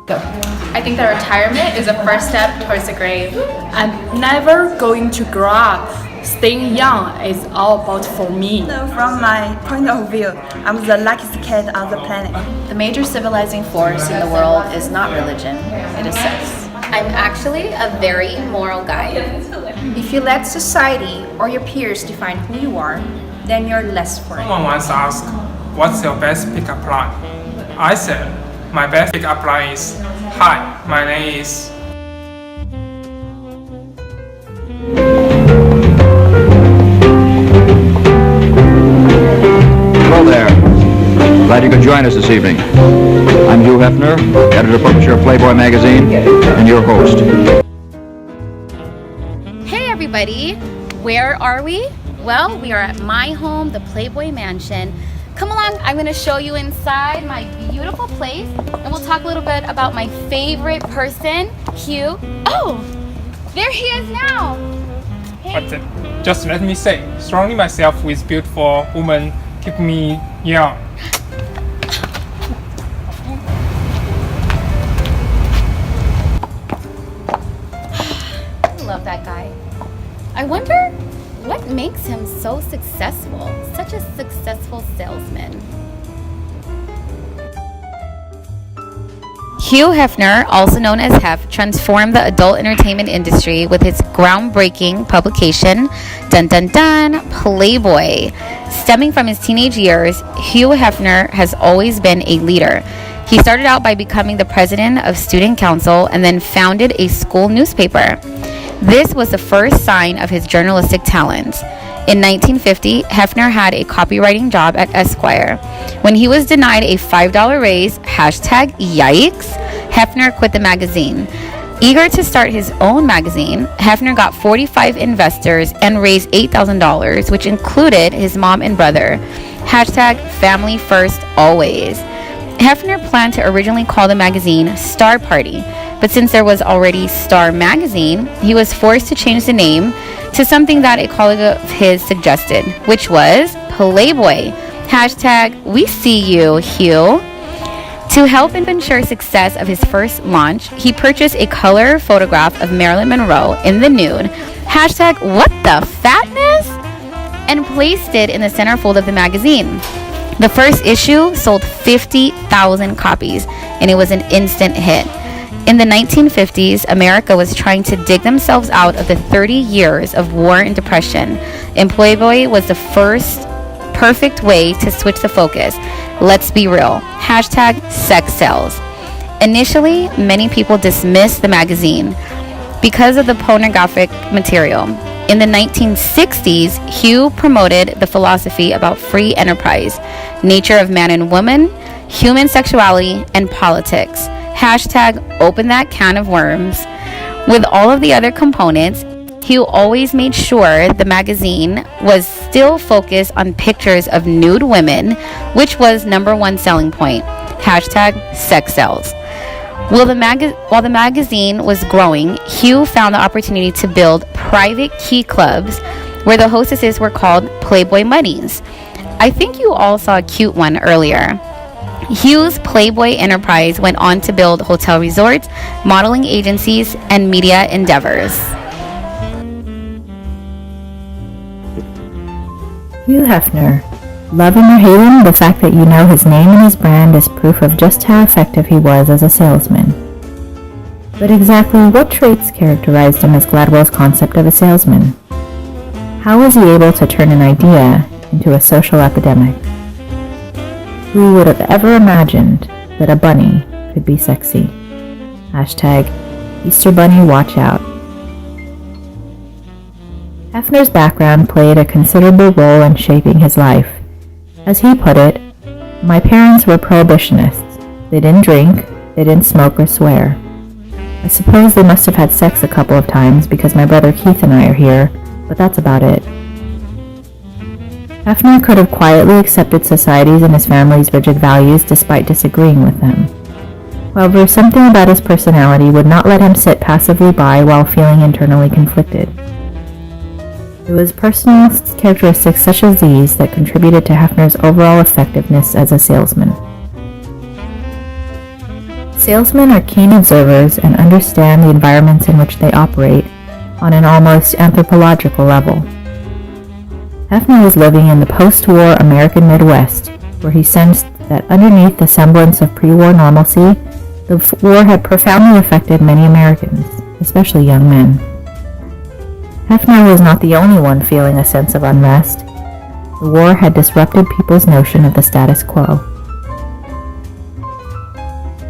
Go. I think that retirement is a first step towards the grave. I'm never going to grow up. Staying young is all about for me. From my point of view, I'm the luckiest kid on the planet. The major civilizing force in the world is not religion, it is sex. I'm actually a very moral guy. If you let society or your peers define who you are, then you're less for it. Someone once asked, what's your best pickup line? I said, my best pickup line is, hi, my name is... Hello there. Glad you could join us this evening. I'm Hugh Hefner, editor-publisher of Playboy magazine, and your host. Hey everybody, where are we? Well, we are at my home, the Playboy Mansion. Come along, I'm going to show you inside my beautiful place, and we'll talk a little bit about my favorite person, Hugh. Oh, there he is now. Hey. But just let me say, surrounding myself with beautiful women keep me young. I love that guy. I wonder what makes him so successful, such a successful salesman. Hugh Hefner, also known as Hef, transformed the adult entertainment industry with his groundbreaking publication, Dun Dun Dun, Playboy. Stemming from his teenage years, Hugh Hefner has always been a leader. He started out by becoming the president of student council and then founded a school newspaper. This was the first sign of his journalistic talents. In 1950, Hefner had a copywriting job at Esquire. When he was denied a $5 raise, #yikes, Hefner quit the magazine. Eager to start his own magazine, Hefner got 45 investors and raised $8,000, which included his mom and brother. #family first always. Hefner planned to originally call the magazine Star Party, but since there was already Star Magazine, he was forced to change the name to something that a colleague of his suggested, which was Playboy. #we see you, Hugh. To help ensure success of his first launch, he purchased a color photograph of Marilyn Monroe in the nude, #what the fatness, and placed it in the centerfold of the magazine. The first issue sold 50,000 copies, and it was an instant hit. In the 1950s, America was trying to dig themselves out of the 30 years of war and depression, and Playboy was the first perfect way to switch the focus. Let's be real. #sex sells. Initially, many people dismissed the magazine because of the pornographic material. In the 1960s, Hugh promoted the philosophy about free enterprise, nature of man and woman, human sexuality, and politics. #open that can of worms. With all of the other components, Hugh always made sure the magazine was still focused on pictures of nude women, which was number one selling point. #sex sells. While the magazine was growing, Hugh found the opportunity to build private key clubs where the hostesses were called Playboy Bunnies. I think you all saw a cute one earlier. Hugh's Playboy enterprise went on to build hotel resorts, modeling agencies, and media endeavors. Hugh Hefner. Love him or hate him, the fact that you know his name and his brand is proof of just how effective he was as a salesman. But exactly what traits characterized him as Gladwell's concept of a salesman? How was he able to turn an idea into a social epidemic? Who would have ever imagined that a bunny could be sexy? #Easter Bunny watch out. Hefner's background played a considerable role in shaping his life. As he put it, my parents were prohibitionists. They didn't drink, they didn't smoke or swear. I suppose they must have had sex a couple of times because my brother Keith and I are here, but that's about it. Hefner could have quietly accepted society's and his family's rigid values despite disagreeing with them. However, something about his personality would not let him sit passively by while feeling internally conflicted. It was personal characteristics such as these that contributed to Hefner's overall effectiveness as a salesman. Salesmen are keen observers and understand the environments in which they operate on an almost anthropological level. Hefner was living in the post-war American Midwest, where he sensed that underneath the semblance of pre-war normalcy, the war had profoundly affected many Americans, especially young men. Hefner was not the only one feeling a sense of unrest. The war had disrupted people's notion of the status quo.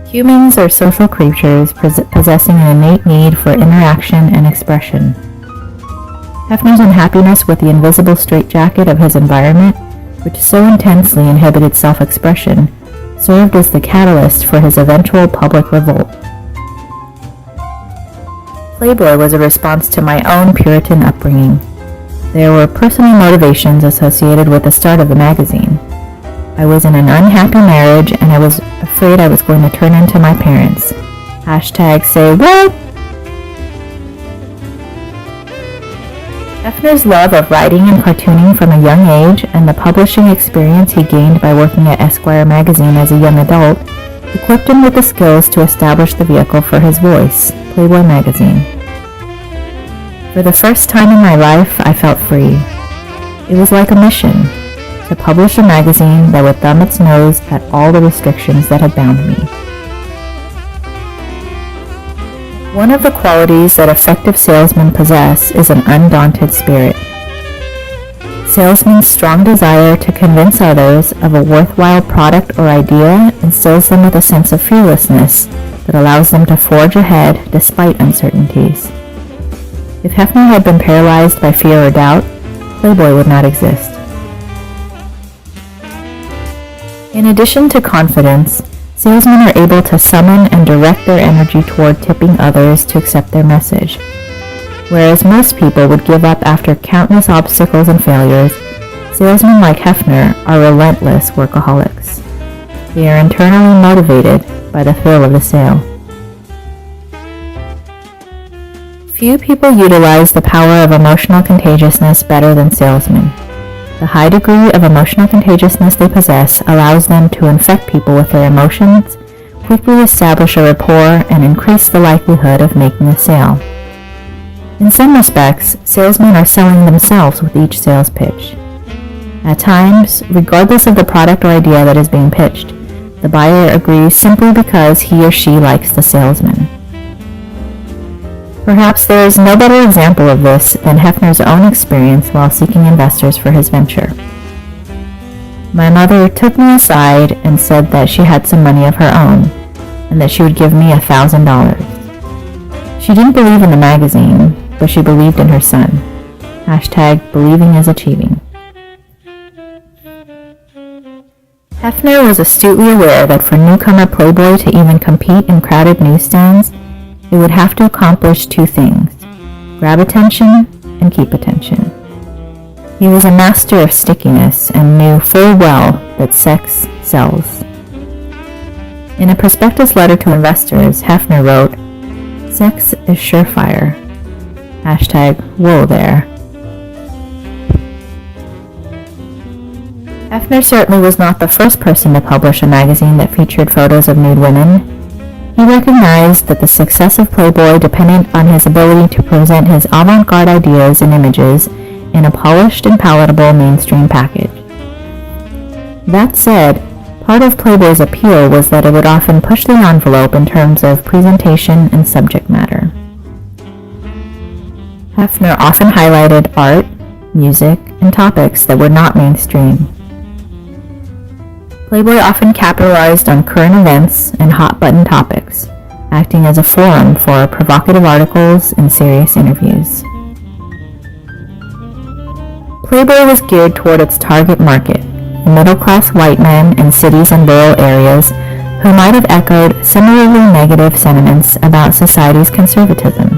Humans are social creatures possessing an innate need for interaction and expression. Hefner's unhappiness with the invisible straitjacket of his environment, which so intensely inhibited self-expression, served as the catalyst for his eventual public revolt. Playboy was a response to my own Puritan upbringing. There were personal motivations associated with the start of the magazine. I was in an unhappy marriage and I was afraid I was going to turn into my parents. #say what? Hefner's love of writing and cartooning from a young age and the publishing experience he gained by working at Esquire magazine as a young adult equipped him with the skills to establish the vehicle for his voice, Playboy magazine. For the first time in my life, I felt free. It was like a mission, to publish a magazine that would thumb its nose at all the restrictions that had bound me. One of the qualities that effective salesmen possess is an undaunted spirit. Salesmen's strong desire to convince others of a worthwhile product or idea instills them with a sense of fearlessness that allows them to forge ahead despite uncertainties. If Hefner had been paralyzed by fear or doubt, Playboy would not exist. In addition to confidence, salesmen are able to summon and direct their energy toward tipping others to accept their message. Whereas most people would give up after countless obstacles and failures, salesmen like Hefner are relentless workaholics. They are internally motivated by the thrill of the sale. Few people utilize the power of emotional contagiousness better than salesmen. The high degree of emotional contagiousness they possess allows them to infect people with their emotions, quickly establish a rapport, and increase the likelihood of making a sale. In some respects, salesmen are selling themselves with each sales pitch. At times, regardless of the product or idea that is being pitched, the buyer agrees simply because he or she likes the salesman. Perhaps there is no better example of this than Hefner's own experience while seeking investors for his venture. My mother took me aside and said that she had some money of her own, and that she would give me $1,000. She didn't believe in the magazine, but she believed in her son. #believing is achieving. Hefner was astutely aware that for newcomer Playboy to even compete in crowded newsstands, it would have to accomplish two things: grab attention and keep attention. He was a master of stickiness and knew full well that sex sells. In a prospectus letter to investors, Hefner wrote, "Sex is surefire." #whoa there. Hefner certainly was not the first person to publish a magazine that featured photos of nude women. He recognized that the success of Playboy depended on his ability to present his avant-garde ideas and images in a polished and palatable mainstream package. That said, part of Playboy's appeal was that it would often push the envelope in terms of presentation and subject matter. Hefner often highlighted art, music, and topics that were not mainstream. Playboy often capitalized on current events and hot-button topics, acting as a forum for provocative articles and serious interviews. Playboy was geared toward its target market, middle-class white men in cities and rural areas who might have echoed similarly negative sentiments about society's conservatism.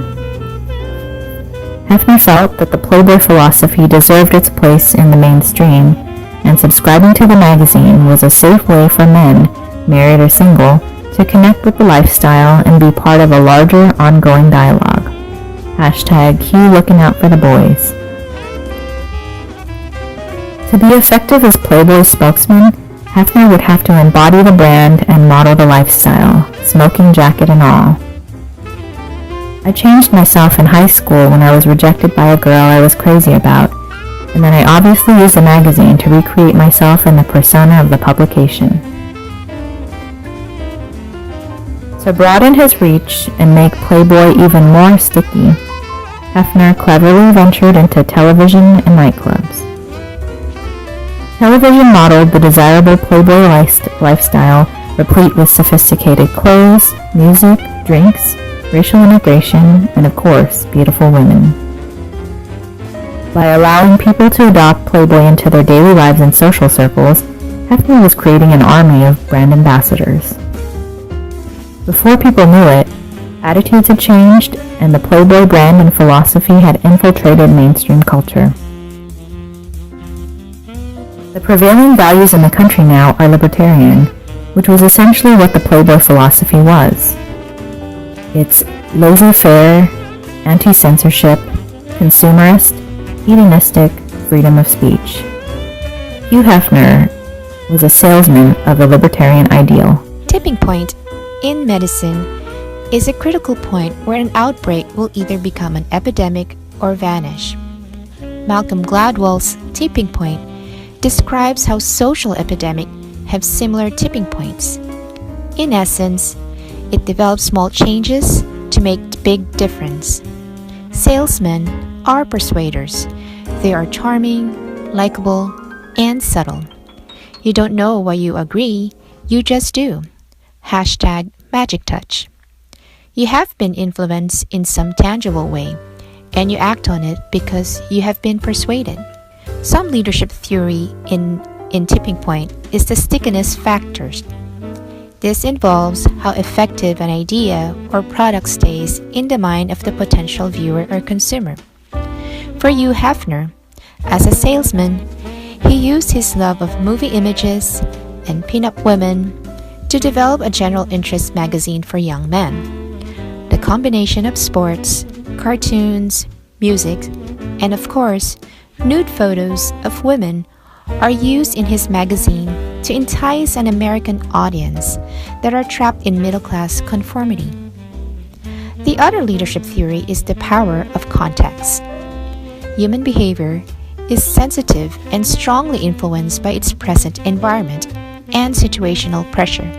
Hefner felt that the Playboy philosophy deserved its place in the mainstream, and subscribing to the magazine was a safe way for men, married or single, to connect with the lifestyle and be part of a larger ongoing dialogue. #Q looking out for the boys. To be effective as Playboy's spokesman, Hefner would have to embody the brand and model the lifestyle, smoking jacket and all. I changed myself in high school when I was rejected by a girl I was crazy about, and then I obviously used the magazine to recreate myself in the persona of the publication. To broaden his reach and make Playboy even more sticky, Hefner cleverly ventured into television and nightclubs. Television modeled the desirable Playboy lifestyle, replete with sophisticated clothes, music, drinks, racial integration, and of course, beautiful women. By allowing people to adopt Playboy into their daily lives and social circles, Hefner was creating an army of brand ambassadors. Before people knew it, attitudes had changed, and the Playboy brand and philosophy had infiltrated mainstream culture. The prevailing values in the country now are libertarian, which was essentially what the Playboy philosophy was. It's laissez-faire, anti-censorship, consumerist, hedonistic, freedom of speech. Hugh Hefner was a salesman of the libertarian ideal. Tipping point in medicine is a critical point where an outbreak will either become an epidemic or vanish. Malcolm Gladwell's tipping point describes how social epidemics have similar tipping points. In essence, it develops small changes to make big difference. Salesmen are persuaders. They are charming, likable, and subtle. You don't know why you agree, you just do. Hashtag magic touch. You have been influenced in some tangible way, and you act on it because you have been persuaded. Some leadership theory in tipping point is the stickiness factors. This involves how effective an idea or product stays in the mind of the potential viewer or consumer. For Hugh Hefner, as a salesman, he used his love of movie images and pin-up women to develop a general interest magazine for young men. The combination of sports, cartoons, music, and of course, nude photos of women are used in his magazine to entice an American audience that are trapped in middle-class conformity. The other leadership theory is the power of context. Human behavior is sensitive and strongly influenced by its present environment and situational pressure.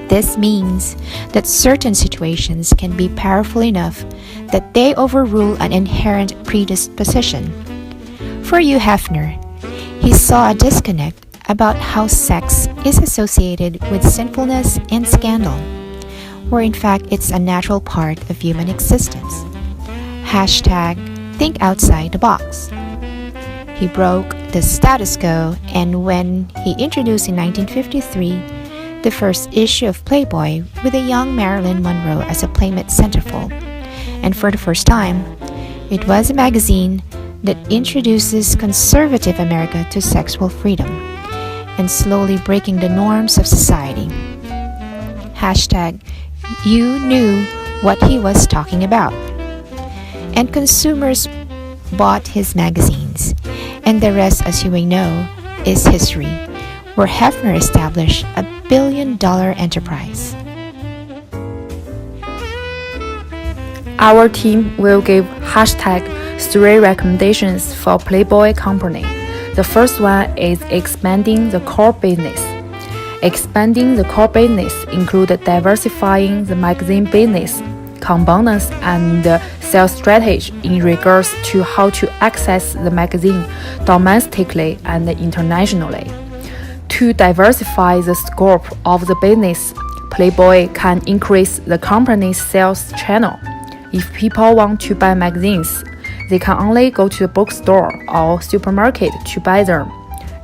This means that certain situations can be powerful enough that they overrule an inherent predisposition. For Hugh Hefner, he saw a disconnect about how sex is associated with sinfulness and scandal, where in fact it's a natural part of human existence. Hashtag think outside the box. He broke the status quo, and when he introduced in 1953 the first issue of Playboy with a young Marilyn Monroe as a Playmate centerfold, and for the first time, it was a magazine that introduces conservative America to sexual freedom and slowly breaking the norms of society. Hashtag you knew what he was talking about. And consumers bought his magazines, and the rest, as you may know, is history, where Hefner established a billion-dollar enterprise. Our team will give hashtag 3 recommendations for Playboy Company. The first one is expanding the core business. Expanding the core business includes diversifying the magazine business, components, and sales strategy in regards to how to access the magazine domestically and internationally. To diversify the scope of the business, Playboy can increase the company's sales channel. If people want to buy magazines, they can only go to the bookstore or supermarket to buy them.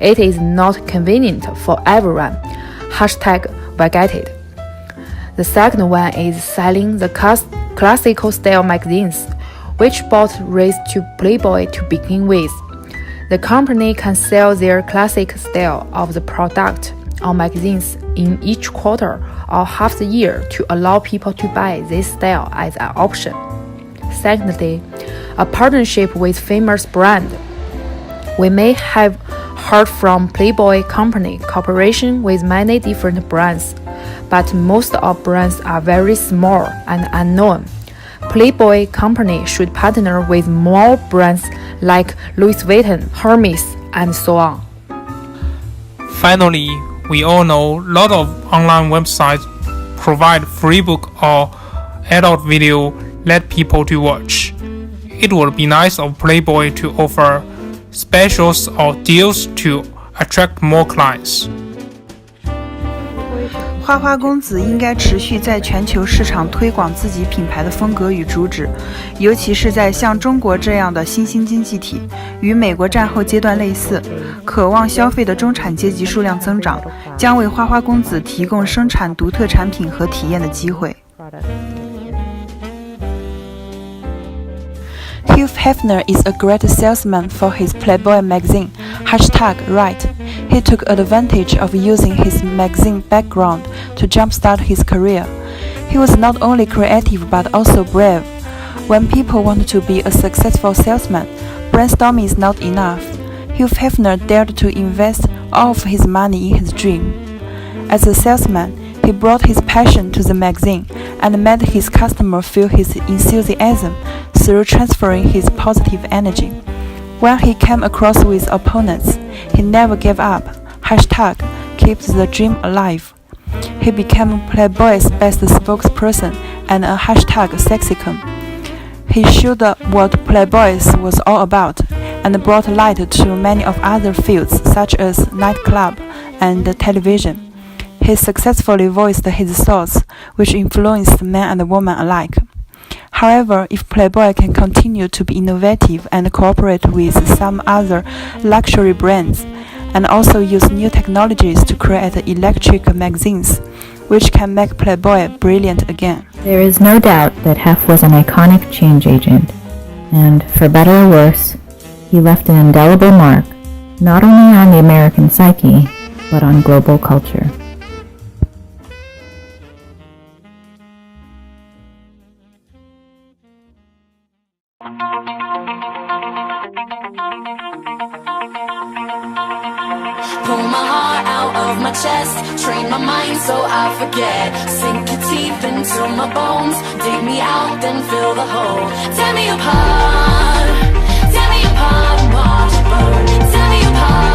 It is not convenient for everyone. Hashtag we get it. The second one is selling the classical style magazines, which both raised to Playboy to begin with. The company can sell their classic style of the product on magazines in each quarter or half the year to allow people to buy this style as an option. Secondly, a partnership with famous brand. We may have heard from Playboy Company cooperation with many different brands, but most of brands are very small and unknown. Playboy Company should partner with more brands like Louis Vuitton, Hermes, and so on. Finally, we all know a lot of online websites provide free book or adult video let people to watch. It would be nice of Playboy to offer specials or deals to attract more clients. 花花公子应该持续在全球市场推广自己品牌的风格与主旨，尤其是在像中国这样的新兴经济体，与美国战后阶段类似，渴望消费的中产阶级数量增长，将为花花公子提供生产独特产品和体验的机会。Hugh Hefner is a great salesman for his Playboy magazine, #right. He took advantage of using his magazine background to jumpstart his career. He was not only creative but also brave. When people want to be a successful salesman, brainstorming is not enough. Hugh Hefner dared to invest all of his money in his dream. As a salesman, he brought his passion to the magazine and made his customer feel his enthusiasm through transferring his positive energy. When he came across with opponents, he never gave up. #keep the dream alive. He became Playboy's best spokesperson and a #sexicon. He showed what Playboys was all about and brought light to many of other fields such as nightclub and television. He successfully voiced his thoughts, which influenced men and women alike. However, if Playboy can continue to be innovative and cooperate with some other luxury brands, and also use new technologies to create electric magazines, which can make Playboy brilliant again. There is no doubt that Hef was an iconic change agent, and for better or worse, he left an indelible mark, not only on the American psyche, but on global culture. Pull my heart out of my chest, train my mind so I forget. Sink your teeth into my bones, dig me out, then fill the hole. Tear me apart and watch it burn. Tear me apart.